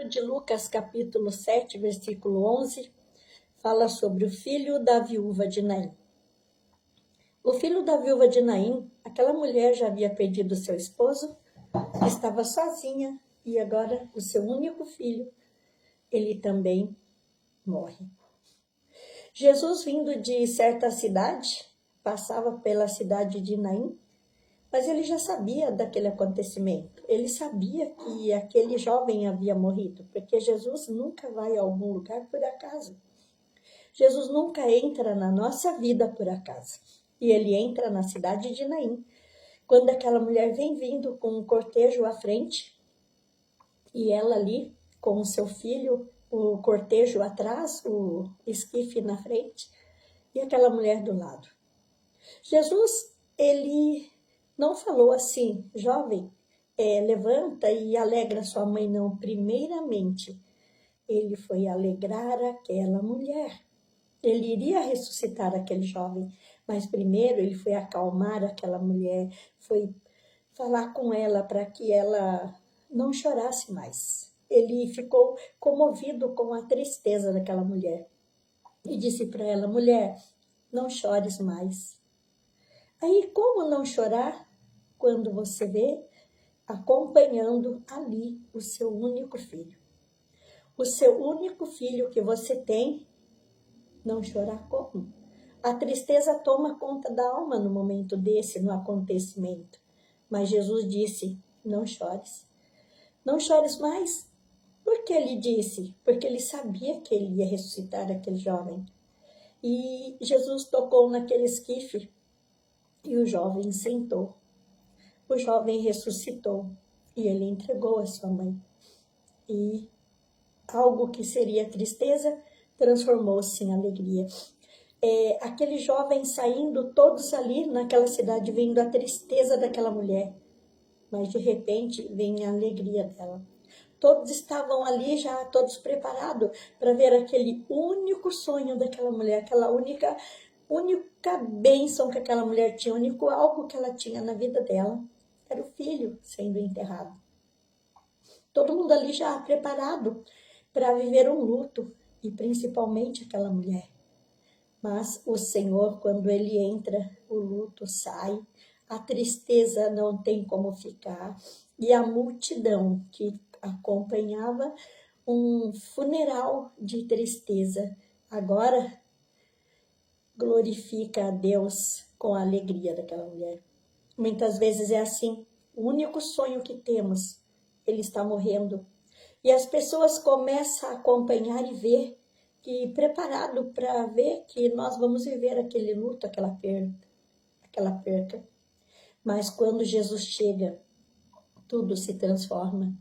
De Lucas, capítulo 7, versículo 11, fala sobre o filho da viúva de Naim. O filho da viúva de Naim, aquela mulher já havia perdido seu esposo, estava sozinha e agora o seu único filho, ele também morre. Jesus, vindo de certa cidade, passava pela cidade de Naim, mas ele já sabia daquele acontecimento. Ele sabia que aquele jovem havia morrido, porque Jesus nunca vai a algum lugar por acaso. Jesus nunca entra na nossa vida por acaso. E ele entra na cidade de Naim, quando aquela mulher vem vindo com um cortejo à frente, e ela ali com o seu filho, o cortejo atrás, o esquife na frente, e aquela mulher do lado. Jesus, ele não falou assim, jovem, levanta e alegra sua mãe, não. Primeiramente, ele foi alegrar aquela mulher. Ele iria ressuscitar aquele jovem, mas primeiro ele foi acalmar aquela mulher, foi falar com ela para que ela não chorasse mais. Ele ficou comovido com a tristeza daquela mulher e disse para ela, mulher, não chores mais. Aí, como não chorar quando você vê acompanhando ali o seu único filho? O seu único filho que você tem, não chorar como? A tristeza toma conta da alma no momento desse, no acontecimento. Mas Jesus disse, não chores. Não chores mais. Por que ele disse? Porque ele sabia que ele ia ressuscitar aquele jovem. E Jesus tocou naquele esquife e o jovem sentou. O jovem ressuscitou e ele entregou a sua mãe. E algo que seria tristeza transformou-se em alegria. Aquele jovem saindo, todos ali naquela cidade, vendo a tristeza daquela mulher. Mas de repente vem a alegria dela. Todos estavam ali já, todos preparados para ver aquele único sonho daquela mulher, aquela única bênção que aquela mulher tinha, o único algo que ela tinha na vida dela, era o filho sendo enterrado. Todo mundo ali já preparado para viver um luto, e principalmente aquela mulher. Mas o Senhor, quando ele entra, o luto sai, a tristeza não tem como ficar, e a multidão que acompanhava um funeral de tristeza, agora glorifica a Deus com a alegria daquela mulher. Muitas vezes é assim, o único sonho que temos, ele está morrendo. E as pessoas começam a acompanhar e ver, e preparado para ver que nós vamos viver aquele luto, aquela perca. Mas quando Jesus chega, tudo se transforma.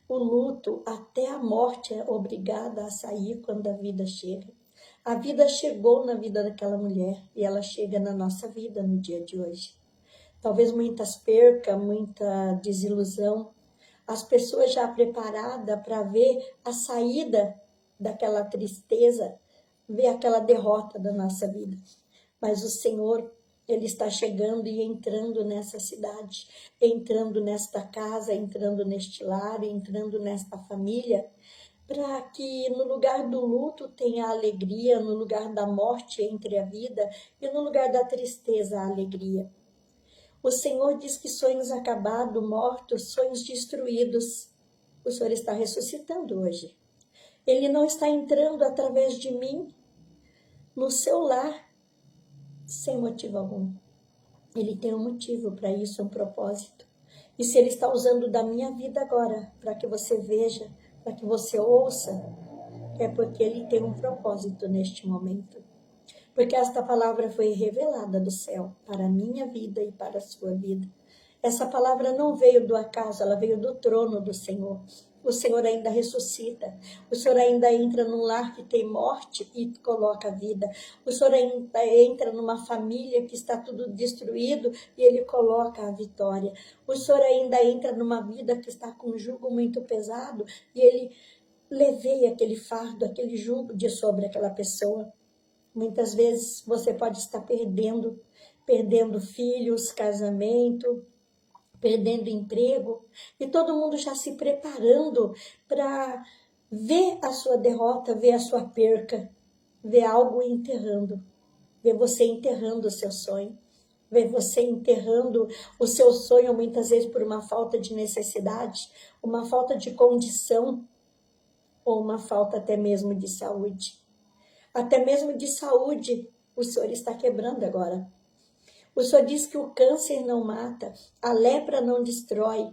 O luto, até a morte é obrigada a sair quando a vida chega. A vida chegou na vida daquela mulher e ela chega na nossa vida no dia de hoje. Talvez muitas percas, muita desilusão. As pessoas já preparadas para ver a saída daquela tristeza, ver aquela derrota da nossa vida. Mas o Senhor, ele está chegando e entrando nessa cidade, entrando nesta casa, entrando neste lar, entrando nesta família, para que no lugar do luto tenha a alegria, no lugar da morte entre a vida e no lugar da tristeza a alegria. O Senhor diz que sonhos acabados, mortos, sonhos destruídos, o Senhor está ressuscitando hoje. Ele não está entrando através de mim no seu lar sem motivo algum. Ele tem um motivo para isso, um propósito. E se ele está usando da minha vida agora, para que você veja, para que você ouça, é porque ele tem um propósito neste momento. Porque esta palavra foi revelada do céu para a minha vida e para a sua vida. Essa palavra não veio do acaso, ela veio do trono do Senhor. O Senhor ainda ressuscita. O Senhor ainda entra num lar que tem morte e coloca vida. O Senhor ainda entra numa família que está tudo destruído e Ele coloca a vitória. O Senhor ainda entra numa vida que está com um jugo muito pesado e Ele leveia aquele fardo, aquele jugo de sobre aquela pessoa. Muitas vezes você pode estar perdendo filhos, casamento, perdendo emprego, e todo mundo já se preparando para ver a sua derrota, ver a sua perca, ver algo enterrando, ver você enterrando o seu sonho, ver você enterrando o seu sonho muitas vezes por uma falta de necessidade, uma falta de condição, ou uma falta até mesmo de saúde. Até mesmo de saúde, o Senhor está quebrando agora. O Senhor diz que o câncer não mata, a lepra não destrói,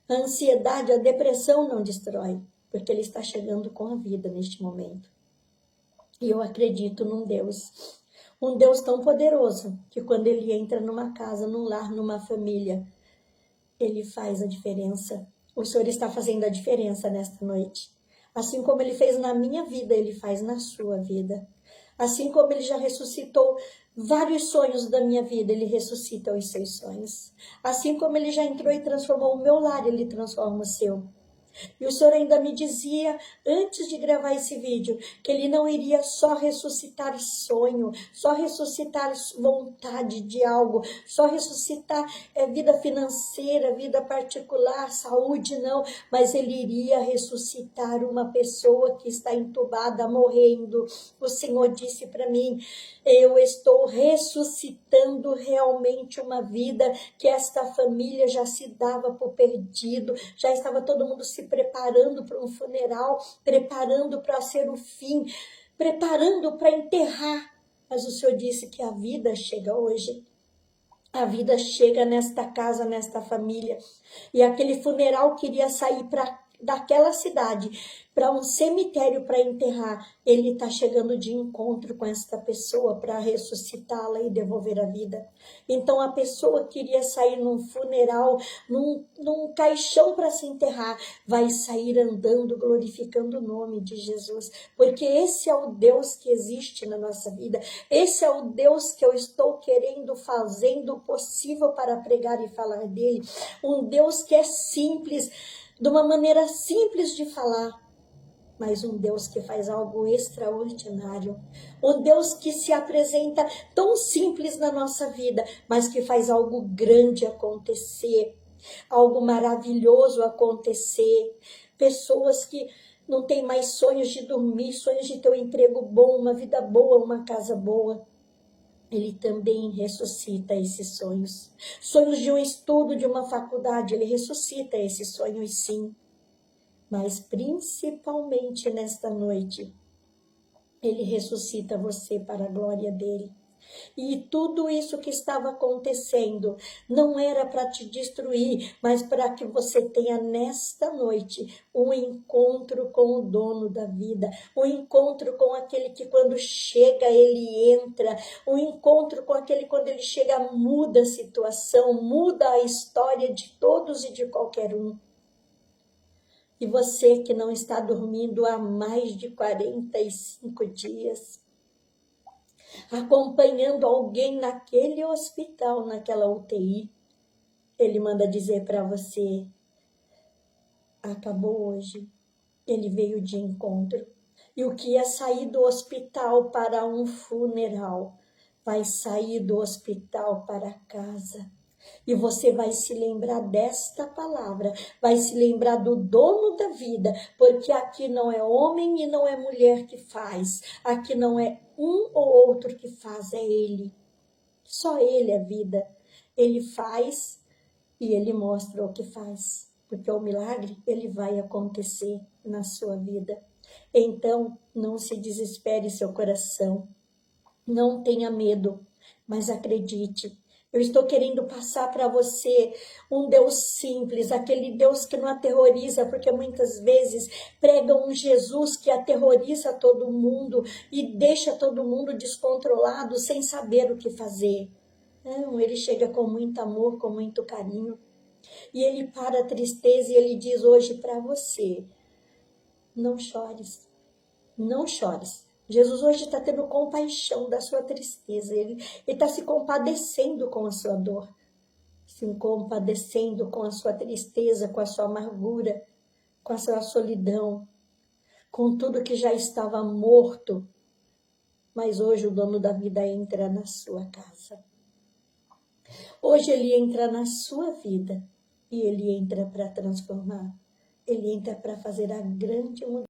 a ansiedade, a depressão não destrói, porque Ele está chegando com a vida neste momento. E eu acredito num Deus tão poderoso, que quando Ele entra numa casa, num lar, numa família, Ele faz a diferença. O Senhor está fazendo a diferença nesta noite. Assim como Ele fez na minha vida, Ele faz na sua vida. Assim como Ele já ressuscitou vários sonhos da minha vida, Ele ressuscita os seus sonhos. Assim como Ele já entrou e transformou o meu lar, Ele transforma o seu. E o Senhor ainda me dizia, antes de gravar esse vídeo, que Ele não iria só ressuscitar sonho, só ressuscitar vontade de algo, só ressuscitar vida financeira, vida particular, saúde, não. Mas Ele iria ressuscitar uma pessoa que está entubada, morrendo. O Senhor disse para mim, eu estou ressuscitando realmente uma vida que esta família já se dava por perdido, já estava todo mundo se preparando para um funeral, preparando para ser o fim, preparando para enterrar. Mas o Senhor disse que a vida chega hoje. A vida chega nesta casa, nesta família. E aquele funeral queria sair daquela cidade para um cemitério para enterrar. Ele está chegando de encontro com esta pessoa para ressuscitá-la e devolver a vida. Então a pessoa queria sair num funeral, num caixão para se enterrar, vai sair andando, glorificando o nome de Jesus. Porque esse é o Deus que existe na nossa vida. Esse é o Deus que eu estou querendo, fazendo o possível para pregar e falar dele. Um Deus que é simples, de uma maneira simples de falar, mas um Deus que faz algo extraordinário. Um Deus que se apresenta tão simples na nossa vida, mas que faz algo grande acontecer, algo maravilhoso acontecer. Pessoas que não têm mais sonhos de dormir, sonhos de ter um emprego bom, uma vida boa, uma casa boa. Ele também ressuscita esses sonhos. Sonhos de um estudo, de uma faculdade, Ele ressuscita esses sonhos, sim. Mas principalmente nesta noite, Ele ressuscita você para a glória dEle. E tudo isso que estava acontecendo não era para te destruir, mas para que você tenha nesta noite um encontro com o dono da vida, um encontro com aquele que quando chega ele entra, um encontro com aquele quando ele chega muda a situação, muda a história de todos e de qualquer um. E você que não está dormindo há mais de 45 dias, acompanhando alguém naquele hospital, naquela UTI, Ele manda dizer para você, acabou hoje, Ele veio de encontro. E o que ia sair do hospital para um funeral, vai sair do hospital para casa. E você vai se lembrar desta palavra, vai se lembrar do dono da vida, porque aqui não é homem e não é mulher que faz, aqui não é um ou outro que faz, é Ele. Só Ele é vida. Ele faz e Ele mostra o que faz, porque o milagre, ele vai acontecer na sua vida. Então, não se desespere seu coração, não tenha medo, mas acredite. Eu estou querendo passar para você um Deus simples, aquele Deus que não aterroriza, porque muitas vezes pregam um Jesus que aterroriza todo mundo e deixa todo mundo descontrolado, sem saber o que fazer. Não, ele chega com muito amor, com muito carinho, e ele para a tristeza e ele diz hoje para você, não chores, não chores. Jesus hoje está tendo compaixão da sua tristeza, ele está se compadecendo com a sua dor, se compadecendo com a sua tristeza, com a sua amargura, com a sua solidão, com tudo que já estava morto. Mas hoje o dono da vida entra na sua casa. Hoje ele entra na sua vida e ele entra para transformar, ele entra para fazer a grande mudança.